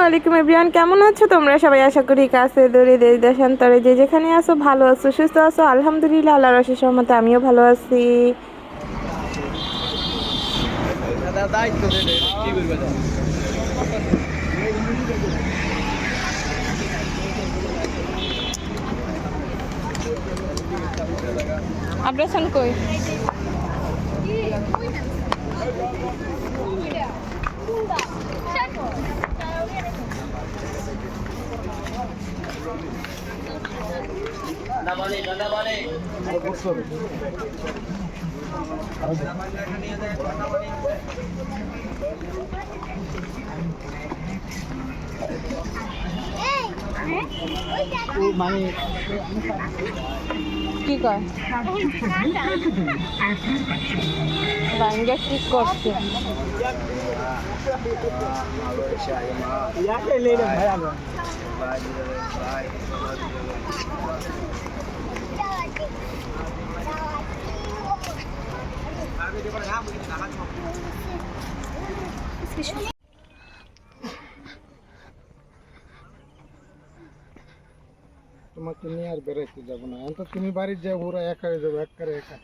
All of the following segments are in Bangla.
আলাইকুম এভরিওয়ান, কেমন আছো তোমরা সবাই? আশা করি কাছে দূরে দেশ দেশান্তরে যে যেখানে আছো ভালো আছো, সুস্থ আছো। আলহামদুলিল্লাহ, আল্লাহর অশেষ রহমতে আমিও ভালো আছি। আব্রাসান কই? কি কয় ভাঙ্গা ঠিক করছে। তোমাকে নিয়ে আর বেরোতে যাবো না, তো তুমি বাড়ির যাবো, ওরা একা হয়ে যাবো, একা।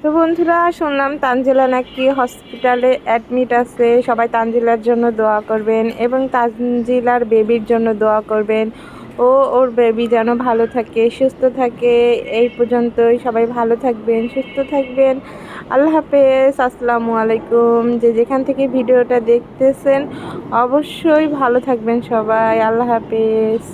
তো বন্ধুরা, শুনলাম তানজিলা নাকি হসপিটালে অ্যাডমিট আছে। সবাই তানজিলার জন্য দোয়া করবেন এবং তানজিলার বেবির জন্য দোয়া করবেন। ওর বেবি যেন ভালো থাকে, সুস্থ থাকে। এই পর্যন্তই, সবাই ভালো থাকবেন, সুস্থ থাকবেন। আল্লাহ হাফেজ, আসসালামু আলাইকুম। যে যেখান থেকে ভিডিওটা দেখতেছেন অবশ্যই ভালো থাকবেন সবাই। আল্লাহ হাফেজ।